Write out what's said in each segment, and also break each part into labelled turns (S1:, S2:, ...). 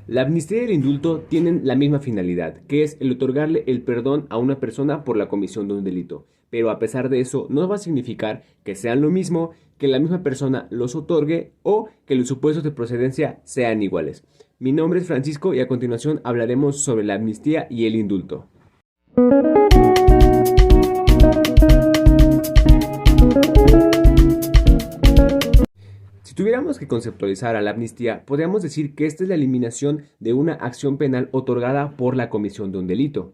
S1: La amnistía y el indulto tienen la misma finalidad, que es el otorgarle el perdón a una persona por la comisión de un delito. Pero a pesar de eso, no va a significar que sean lo mismo, que la misma persona los otorgue o que los supuestos de procedencia sean iguales. Mi nombre es Francisco y a continuación hablaremos sobre la amnistía y el indulto. Si tuviéramos que conceptualizar a la amnistía, podríamos decir que esta es la eliminación de una acción penal otorgada por la comisión de un delito.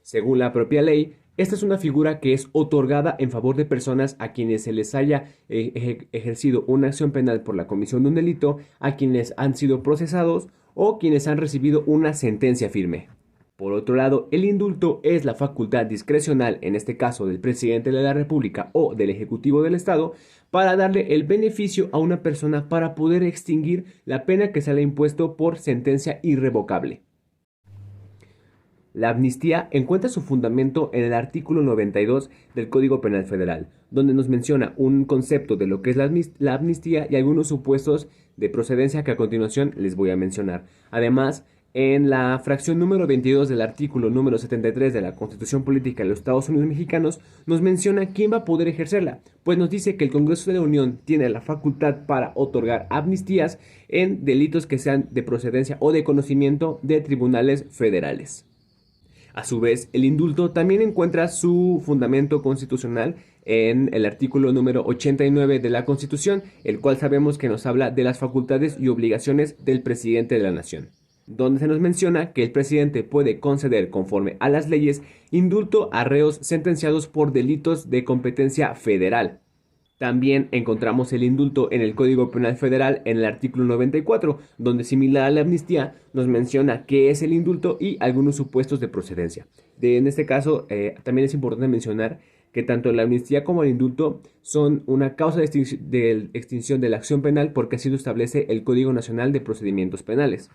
S1: Según la propia ley, esta es una figura que es otorgada en favor de personas a quienes se les haya ejercido una acción penal por la comisión de un delito, a quienes han sido procesados o quienes han recibido una sentencia firme. Por otro lado, el indulto es la facultad discrecional, en este caso del presidente de la República o del Ejecutivo del Estado, para darle el beneficio a una persona para poder extinguir la pena que se le ha impuesto por sentencia irrevocable. La amnistía encuentra su fundamento en el artículo 92 del Código Penal Federal, donde nos menciona un concepto de lo que es la amnistía y algunos supuestos de procedencia que a continuación les voy a mencionar. Además, en la fracción número 22 del artículo número 73 de la Constitución Política de los Estados Unidos Mexicanos, nos menciona quién va a poder ejercerla, pues nos dice que el Congreso de la Unión tiene la facultad para otorgar amnistías en delitos que sean de procedencia o de conocimiento de tribunales federales. A su vez, el indulto también encuentra su fundamento constitucional en el artículo número 89 de la Constitución, el cual sabemos que nos habla de las facultades y obligaciones del presidente de la nación, donde se nos menciona que el presidente puede conceder, conforme a las leyes, indulto a reos sentenciados por delitos de competencia federal. También encontramos el indulto en el Código Penal Federal en el artículo 94, donde similar a la amnistía nos menciona qué es el indulto y algunos supuestos de procedencia. En este caso, también es importante mencionar que tanto la amnistía como el indulto son una causa de extinción de la acción penal porque así lo establece el Código Nacional de Procedimientos Penales.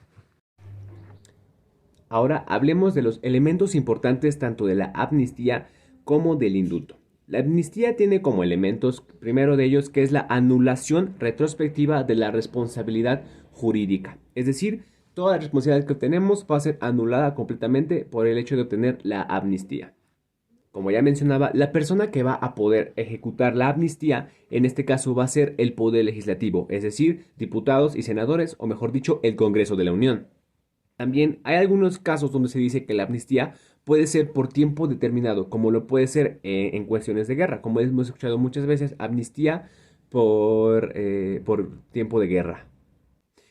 S1: Ahora hablemos de los elementos importantes tanto de la amnistía como del indulto. La amnistía tiene como elementos, primero de ellos, que es la anulación retrospectiva de la responsabilidad jurídica. Es decir, toda la responsabilidad que obtenemos va a ser anulada completamente por el hecho de obtener la amnistía. Como ya mencionaba, la persona que va a poder ejecutar la amnistía, en este caso va a ser el Poder Legislativo, es decir, diputados y senadores, o mejor dicho, el Congreso de la Unión. También hay algunos casos donde se dice que la amnistía puede ser por tiempo determinado, como lo puede ser en cuestiones de guerra, como hemos escuchado muchas veces, amnistía por tiempo de guerra.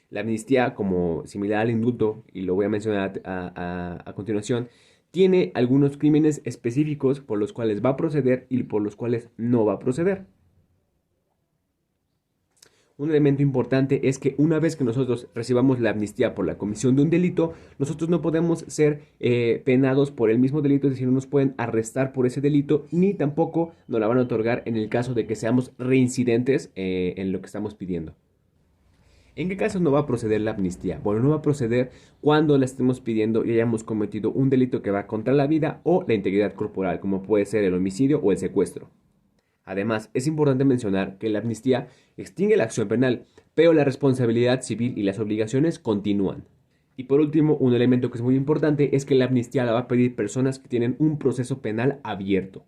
S1: La amnistía, como similar al indulto, y lo voy a mencionar a continuación, tiene algunos crímenes específicos por los cuales va a proceder y por los cuales no va a proceder. Un elemento importante es que una vez que nosotros recibamos la amnistía por la comisión de un delito, nosotros no podemos ser penados por el mismo delito, es decir, no nos pueden arrestar por ese delito, ni tampoco nos la van a otorgar en el caso de que seamos reincidentes en lo que estamos pidiendo. ¿En qué casos no va a proceder la amnistía? Bueno, no va a proceder cuando la estemos pidiendo y hayamos cometido un delito que va contra la vida o la integridad corporal, como puede ser el homicidio o el secuestro. Además, es importante mencionar que la amnistía extingue la acción penal, pero la responsabilidad civil y las obligaciones continúan. Y por último, un elemento que es muy importante es que la amnistía la va a pedir personas que tienen un proceso penal abierto.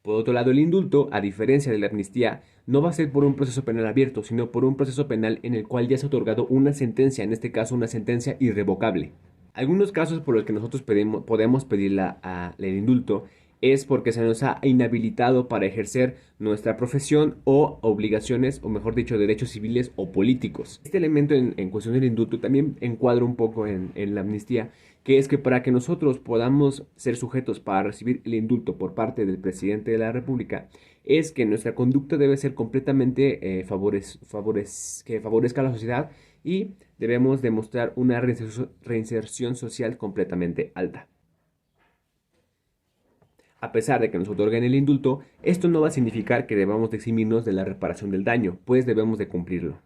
S1: Por otro lado, el indulto, a diferencia de la amnistía, no va a ser por un proceso penal abierto, sino por un proceso penal en el cual ya se ha otorgado una sentencia, en este caso una sentencia irrevocable. Algunos casos por los que nosotros podemos pedir el indulto es porque se nos ha inhabilitado para ejercer nuestra profesión o obligaciones, o mejor dicho, derechos civiles o políticos. Este elemento en cuestión del indulto también encuadra un poco en la amnistía, que es que para que nosotros podamos ser sujetos para recibir el indulto por parte del presidente de la República, es que nuestra conducta debe ser completamente que favorezca a la sociedad y debemos demostrar una reinserción social completamente alta. A pesar de que nos otorguen el indulto, esto no va a significar que debamos de eximirnos de la reparación del daño, pues debemos de cumplirlo.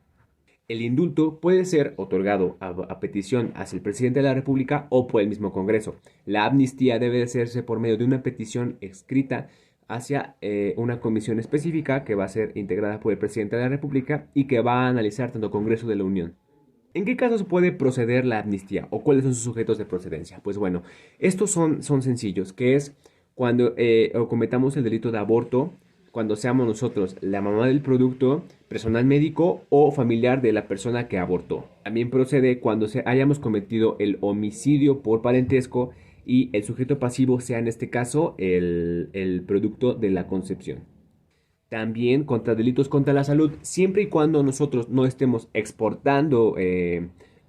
S1: El indulto puede ser otorgado a petición hacia el presidente de la República o por el mismo Congreso. La amnistía debe de hacerse por medio de una petición escrita hacia una comisión específica que va a ser integrada por el presidente de la República y que va a analizar tanto Congreso de la Unión. ¿En qué casos puede proceder la amnistía o cuáles son sus sujetos de procedencia? Pues bueno, estos son sencillos, que es cuando o cometamos el delito de aborto, cuando seamos nosotros la mamá del producto, personal médico o familiar de la persona que abortó. También procede cuando hayamos cometido el homicidio por parentesco y el sujeto pasivo sea en este caso el producto de la concepción. También contra delitos contra la salud, siempre y cuando nosotros no estemos exportando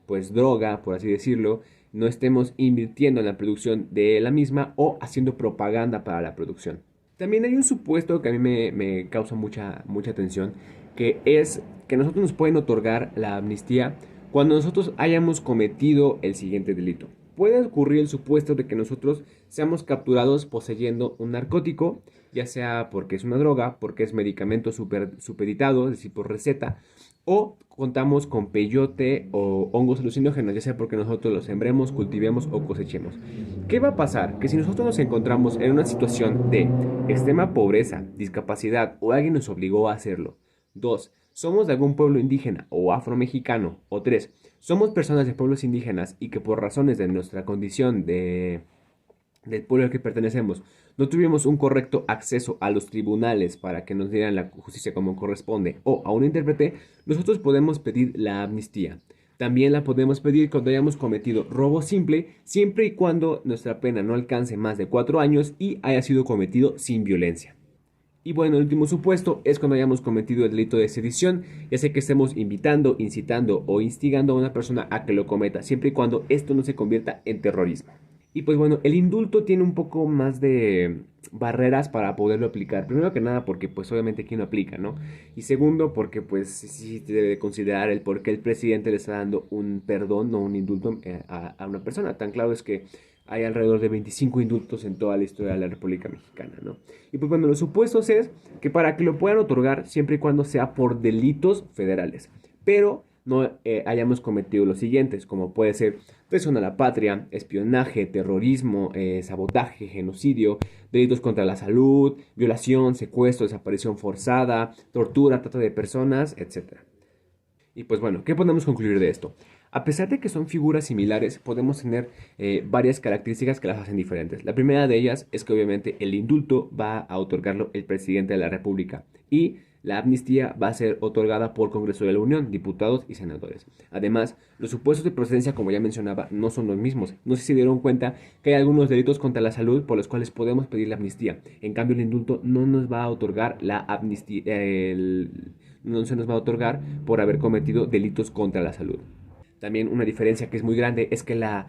S1: pues droga, por así decirlo, no estemos invirtiendo en la producción de la misma o haciendo propaganda para la producción. También hay un supuesto que a mí me causa mucha atención, que es que nosotros nos pueden otorgar la amnistía cuando nosotros hayamos cometido el siguiente delito. Puede ocurrir el supuesto de que nosotros seamos capturados poseyendo un narcótico, ya sea porque es una droga, porque es medicamento supeditado, es decir, por receta, o contamos con peyote o hongos alucinógenos, ya sea porque nosotros los sembremos, cultivemos o cosechemos. ¿Qué va a pasar? Que si nosotros nos encontramos en una situación de extrema pobreza, discapacidad o alguien nos obligó a hacerlo. 2. Somos de algún pueblo indígena o afromexicano. O 3. Somos personas de pueblos indígenas y que por razones de nuestra condición del pueblo al que pertenecemos no tuvimos un correcto acceso a los tribunales para que nos dieran la justicia como corresponde o a un intérprete, nosotros podemos pedir la amnistía. También la podemos pedir cuando hayamos cometido robo simple, siempre y cuando nuestra pena no alcance más de 4 años y haya sido cometido sin violencia. Y bueno, el último supuesto es cuando hayamos cometido el delito de sedición, ya sea que estemos invitando, incitando o instigando a una persona a que lo cometa, siempre y cuando esto no se convierta en terrorismo. Y pues bueno, el indulto tiene un poco más de barreras para poderlo aplicar. Primero que nada porque pues obviamente aquí no aplica, ¿no? Y segundo porque pues sí se debe considerar el por qué el presidente le está dando un perdón o un indulto a una persona. Tan claro es que hay alrededor de 25 indultos en toda la historia de la República Mexicana, ¿no? Y pues bueno, los supuestos es que para que lo puedan otorgar siempre y cuando sea por delitos federales. Pero no hayamos cometido los siguientes, como puede ser traición a la patria, espionaje, terrorismo, sabotaje, genocidio, delitos contra la salud, violación, secuestro, desaparición forzada, tortura, trata de personas, etc. Y pues bueno, ¿qué podemos concluir de esto? A pesar de que son figuras similares, podemos tener varias características que las hacen diferentes. La primera de ellas es que obviamente el indulto va a otorgarlo el presidente de la República y la amnistía va a ser otorgada por Congreso de la Unión, diputados y senadores. Además, los supuestos de procedencia, como ya mencionaba, no son los mismos. No sé si se dieron cuenta que hay algunos delitos contra la salud por los cuales podemos pedir la amnistía. En cambio, el indulto no nos va a otorgar la amnistía, no se nos va a otorgar por haber cometido delitos contra la salud. También una diferencia que es muy grande es que la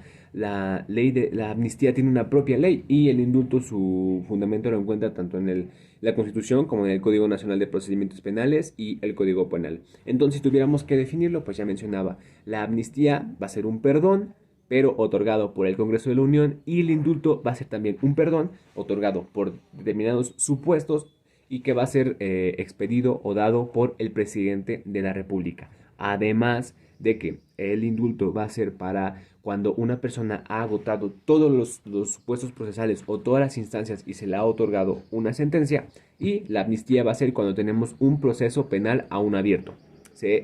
S1: ley de la amnistía tiene una propia ley y el indulto su fundamento lo encuentra tanto en la Constitución como en el Código Nacional de Procedimientos Penales y el Código Penal. Entonces, si tuviéramos que definirlo, pues ya mencionaba, la amnistía va a ser un perdón, pero otorgado por el Congreso de la Unión, y el indulto va a ser también un perdón otorgado por determinados supuestos y que va a ser expedido o dado por el presidente de la República. Además de que el indulto va a ser para cuando una persona ha agotado todos los supuestos procesales o todas las instancias y se le ha otorgado una sentencia, y la amnistía va a ser cuando tenemos un proceso penal aún abierto.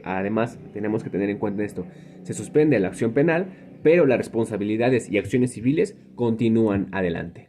S1: Además, tenemos que tener en cuenta esto, se suspende la acción penal, pero las responsabilidades y acciones civiles continúan adelante.